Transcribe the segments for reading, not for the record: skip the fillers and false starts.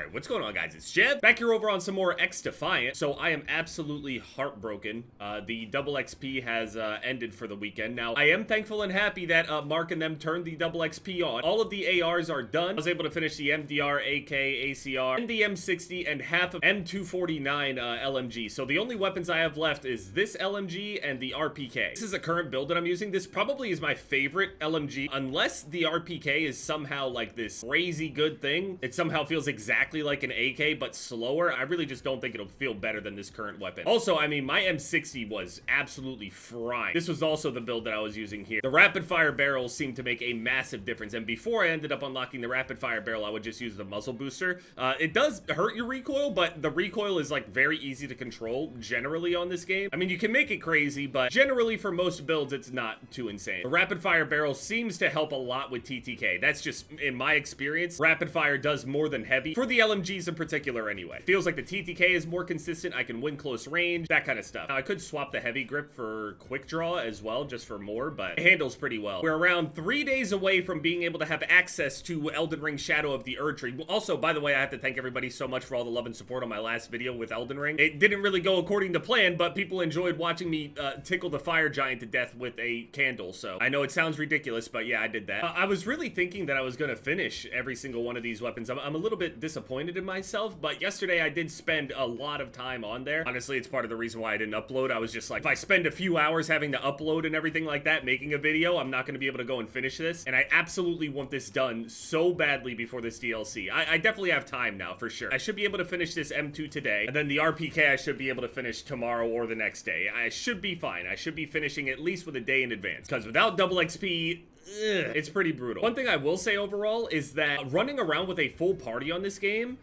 Alright, what's going on, guys? It's Jeff, back here over on some more X Defiant. So I am absolutely heartbroken. The double XP has ended for the weekend. Now, I am thankful and happy that Mark and them turned the double XP on. All of the ARs are done. I was able to finish the MDR, AK, ACR, and the M60, and half of M249 LMG. So the only weapons I have left is this LMG and the RPK. This is a current build that I'm using. This probably is my favorite LMG, unless the RPK is somehow like this crazy good thing. It somehow feels exactly like an AK, but slower. I really just don't think it'll feel better than this current weapon. Also, I mean, my M60 was absolutely frying. This was also the build that I was using here. The rapid fire barrels seem to make a massive difference, and before I ended up unlocking the rapid fire barrel, I would just use the muzzle booster. It does hurt your recoil, but the recoil is like very easy to control generally on this game. I mean, you can make it crazy, but generally for most builds, it's not too insane. The rapid fire barrel seems to help a lot with TTK. That's just, in my experience, rapid fire does more than heavy, for the LMGs in particular anyway. Feels like the TTK is more consistent, I can win close range, that kind of stuff. Now, I could swap the heavy grip for quick draw as well, just for more, but it handles pretty well. We're around 3 days away from being able to have access to Elden Ring Shadow of the Erdtree. Also, by the way, I have to thank everybody so much for all the love and support on my last video with Elden Ring. It didn't really go according to plan, but people enjoyed watching me tickle the fire giant to death with a candle, so I know it sounds ridiculous, but yeah, I did that. I was really thinking that I was gonna finish every single one of these weapons. I'm a little bit disappointed in myself, but yesterday I did spend a lot of time on there. Honestly, it's part of the reason why I didn't upload. I was just like, if I spend a few hours having to upload and everything like that, making a video, I'm not gonna be able to go and finish this, and I absolutely want this done so badly before this DLC. I definitely have time now, for sure. I should be able to finish this M2 today, and then the RPK I should be able to finish tomorrow or the next day. I should be fine. I should be finishing at least with a day in advance, because without double XP, it's pretty brutal. One thing I will say overall is that running around with a full party on this game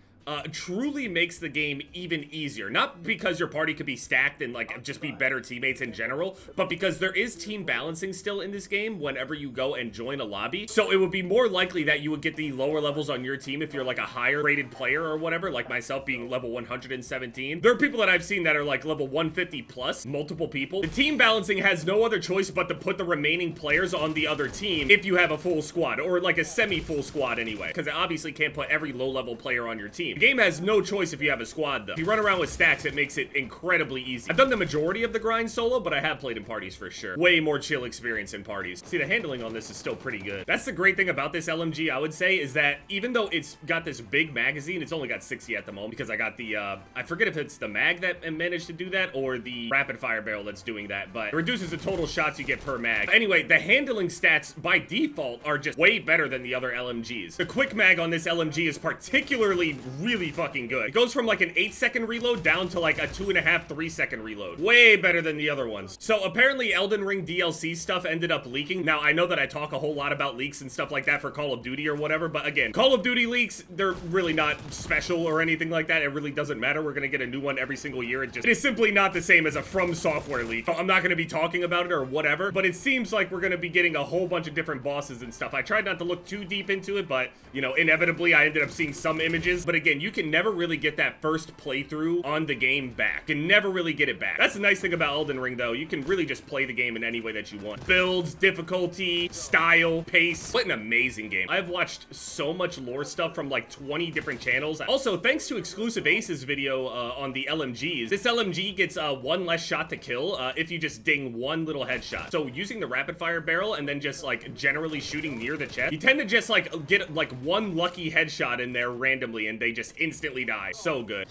truly makes the game even easier. Not because your party could be stacked and like just be better teammates in general, but because there is team balancing still in this game whenever you go and join a lobby. So it would be more likely that you would get the lower levels on your team if you're like a higher rated player or whatever, like myself being level 117. There are people that I've seen that are like level 150 plus, multiple people. The team balancing has no other choice but to put the remaining players on the other team if you have a full squad, or like a semi-full squad anyway, because it obviously can't put every low-level player on your team. The game has no choice if you have a squad, though. If you run around with stacks, it makes it incredibly easy. I've done the majority of the grind solo, but I have played in parties for sure. Way more chill experience in parties. See, the handling on this is still pretty good. That's the great thing about this LMG, I would say, is that even though it's got this big magazine, it's only got 60 at the moment, because I got the, I forget if it's the mag that managed to do that, or the rapid fire barrel that's doing that, but it reduces the total shots you get per mag. Anyway, the handling stats, by default, are just way better than the other LMGs. The quick mag on this LMG is particularly really fucking good. It goes from like an 8-second reload down to like a 2.5, 3-second reload. Way better than the other ones. So apparently Elden Ring DLC stuff ended up leaking. Now, I know that I talk a whole lot about leaks and stuff like that for Call of Duty or whatever, but again, Call of Duty leaks, they're really not special or anything like that. It really doesn't matter. We're gonna get a new one every single year. It is simply not the same as a From Software leak. I'm not gonna be talking about it or whatever, but it seems like we're gonna be getting a whole bunch of different bosses and stuff. I tried not to look too deep into it, but, you know, inevitably I ended up seeing some images. But again, you can never really get that first playthrough on the game back. You can never really get it back. That's the nice thing about Elden Ring, though. You can really just play the game in any way that you want. Builds, difficulty, style, pace. What an amazing game. I've watched so much lore stuff from like 20 different channels. Also, thanks to Exclusive Ace's video on the LMGs, this LMG gets one less shot to kill if you just ding one little headshot. So using the rapid fire barrel and then just like generally shooting near the chest, you tend to just like get like one lucky headshot in there randomly and they just instantly die. So good.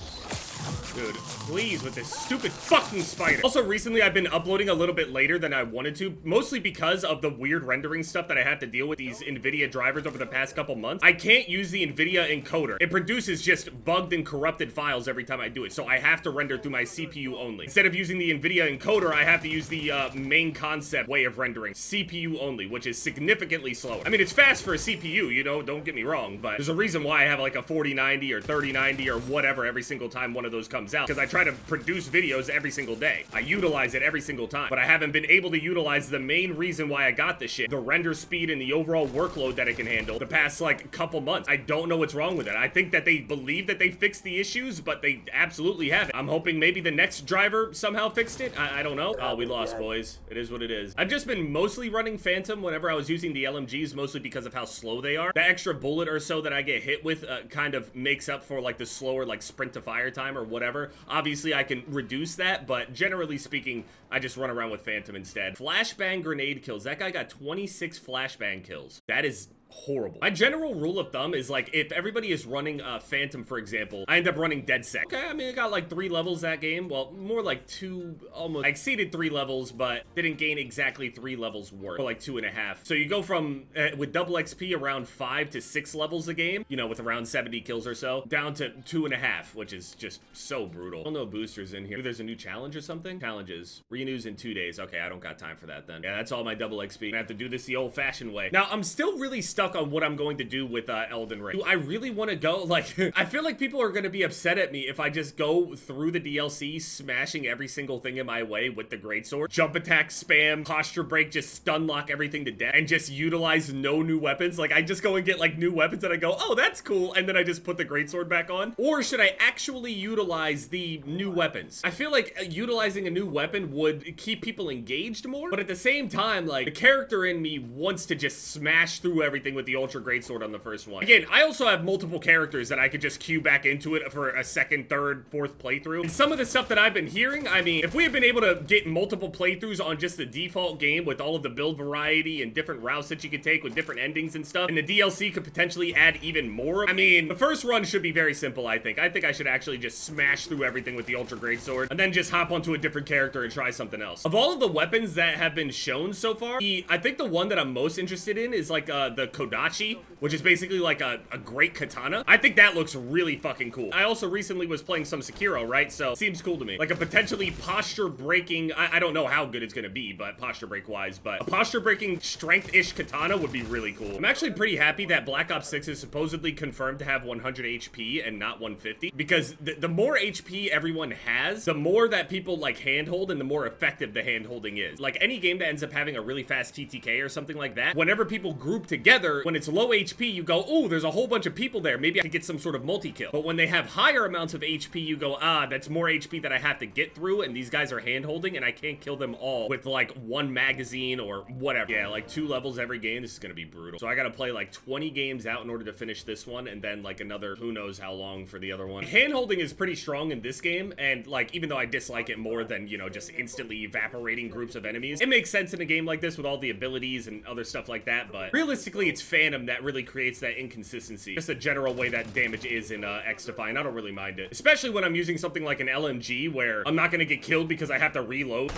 Dude, please, with this stupid fucking spider. Also, recently I've been uploading a little bit later than I wanted to, mostly because of the weird rendering stuff that I have to deal with these NVIDIA drivers over the past couple months. I can't use the NVIDIA encoder. It produces just bugged and corrupted files every time I do it, so I have to render through my CPU only. Instead of using the NVIDIA encoder, I have to use the main concept way of rendering, CPU only, which is significantly slower. I mean, it's fast for a CPU, you know, don't get me wrong, but there's a reason why I have like a 4090 or 3090 or whatever every single time one of of those comes out, because I try to produce videos every single day. I utilize it every single time, but I haven't been able to utilize the main reason why I got this shit, the render speed and the overall workload that it can handle the past like couple months. I don't know what's wrong with it. I think that they believe that they fixed the issues, but they absolutely haven't. I'm hoping maybe the next driver somehow fixed it. I don't know. Oh, we lost, boys. It is what it is. I've just been mostly running Phantom whenever I was using the LMGs, mostly because of how slow they are. The extra bullet or so that I get hit with kind of makes up for like the slower like sprint to fire time or whatever. Obviously I can reduce that, but generally speaking, I just run around with Phantom instead. Flashbang grenade kills. That guy got 26 flashbang kills. That is horrible. My general rule of thumb is like, if everybody is running Phantom, for example, I end up running DedSec. Okay, I mean, I got like 3 levels that game. Well, more like 2, almost. I exceeded 3 levels, but didn't gain exactly 3 levels worth, or like 2.5. So you go from, with double XP, around 5 to 6 levels a game, you know, with around 70 kills or so, down to 2.5, which is just so brutal. I don't know boosters in here. Maybe there's a new challenge or something? Challenges. Renews in 2 days. Okay, I don't got time for that then. Yeah, that's all my double XP. I have to do this the old-fashioned way. Now, I'm still really stuck on what I'm going to do with Elden Ring. Do I really want to go? Like, I feel like people are going to be upset at me if I just go through the DLC smashing every single thing in my way with the greatsword. Jump attack, spam, posture break, just stun lock everything to death, and just utilize no new weapons. Like, I just go and get like new weapons and I go, oh, that's cool, and then I just put the greatsword back on. Or should I actually utilize the new weapons? I feel like utilizing a new weapon would keep people engaged more, but at the same time, like, the character in me wants to just smash through everything with the Ultra Greatsword on the first one. Again, I also have multiple characters that I could just queue back into it for a second, third, fourth playthrough. And some of the stuff that I've been hearing, I mean, if we had been able to get multiple playthroughs on just the default game with all of the build variety and different routes that you could take with different endings and stuff, and the DLC could potentially add even more, I mean, the first run should be very simple, I think. I think I should actually just smash through everything with the Ultra Greatsword and then just hop onto a different character and try something else. Of all of the weapons that have been shown so far, I think the one that I'm most interested in is like the Kodachi, which is basically like a great katana. I think that looks really fucking cool. I also recently was playing some Sekiro, right? So seems cool to me. Like a potentially posture breaking, I don't know how good it's gonna be, but posture break wise, but a posture breaking strength-ish katana would be really cool. I'm actually pretty happy that Black Ops 6 is supposedly confirmed to have 100 HP and not 150, because the more HP everyone has, the more that people like handhold and the more effective the hand-holding is. Like any game that ends up having a really fast TTK or something like that, whenever people group together, when it's low HP, you go, oh, there's a whole bunch of people there. Maybe I could get some sort of multi-kill. But when they have higher amounts of HP, you go, ah, that's more HP that I have to get through, and these guys are hand-holding, and I can't kill them all with, like, 1 magazine or whatever. Yeah, like 2 levels every game. This is gonna be brutal. So I gotta play, like, 20 games out in order to finish this one, and then, like, another who knows how long for the other one. Hand-holding is pretty strong in this game, and, like, even though I dislike it more than, you know, just instantly evaporating groups of enemies, it makes sense in a game like this with all the abilities and other stuff like that, but realistically, it's Phantom that really creates that inconsistency. Just a general way that damage is in X-Defiant. I don't really mind it. Especially when I'm using something like an LMG where I'm not gonna get killed because I have to reload.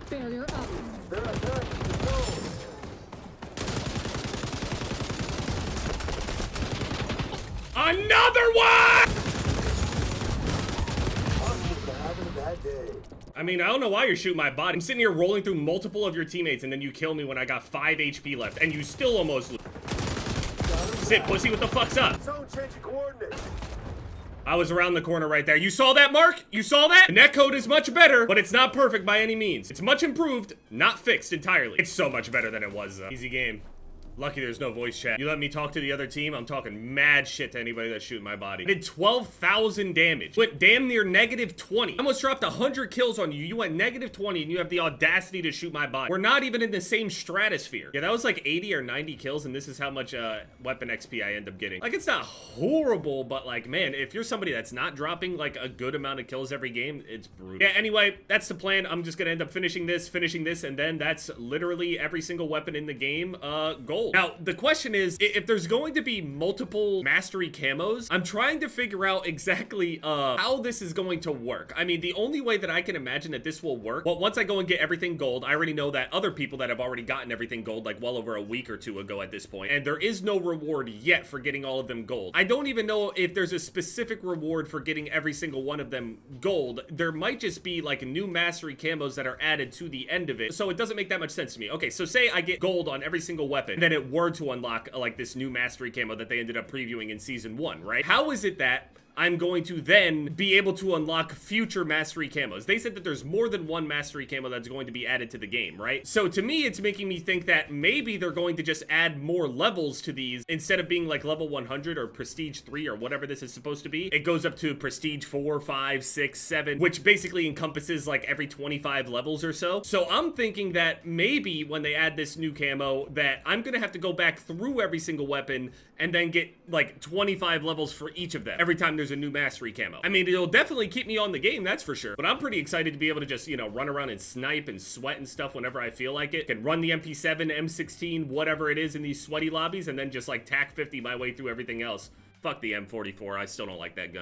Barrier up. Another one! I mean, I don't know why you're shooting my body. I'm sitting here rolling through multiple of your teammates and then you kill me when I got 5 HP left and you still almost lose. Sit, pussy, what the fuck's up? I was around the corner right there. You saw that, Mark? You saw that? The netcode is much better, but it's not perfect by any means. It's much improved, not fixed entirely. It's so much better than it was, though. Easy game. Lucky there's no voice chat. You let me talk to the other team, I'm talking mad shit to anybody that's shooting my body. I did 12,000 damage. Went damn near -20. I almost dropped 100 kills on you. You went -20 and you have the audacity to shoot my body. We're not even in the same stratosphere. Yeah, that was like 80 or 90 kills, and this is how much weapon XP I end up getting. Like, it's not horrible, but like, man, if you're somebody that's not dropping like a good amount of kills every game, it's brutal. Yeah, anyway, that's the plan. I'm just gonna end up finishing this, and then that's literally every single weapon in the game, gold. Now, the question is, if there's going to be multiple mastery camos, I'm trying to figure out exactly how this is going to work. I mean, the only way that I can imagine that this will work, well, once I go and get everything gold, I already know that other people that have already gotten everything gold, like well over a week or 2 ago at this point, and there is no reward yet for getting all of them gold. I don't even know if there's a specific reward for getting every single one of them gold. There might just be like new mastery camos that are added to the end of it, so it doesn't make that much sense to me. Okay, so say I get gold on every single weapon, then it were to unlock like this new mastery camo that they ended up previewing in season 1, right? How is it that I'm going to then be able to unlock future mastery camos. They said that there's more than one mastery camo that's going to be added to the game, right? So to me, it's making me think that maybe they're going to just add more levels to these instead of being like level 100 or prestige 3 or whatever this is supposed to be. It goes up to prestige 4, 5, 6, 7, which basically encompasses like every 25 levels or so. So I'm thinking that maybe when they add this new camo that I'm gonna have to go back through every single weapon and then get like 25 levels for each of them every time there's a new mastery camo. I mean, it'll definitely keep me on the game, that's for sure. But I'm pretty excited to be able to just, you know, run around and snipe and sweat and stuff whenever I feel like it. Can run the MP7, M16, whatever it is in these sweaty lobbies, and then just like TAC 50 my way through everything else. Fuck the M44, I still don't like that gun.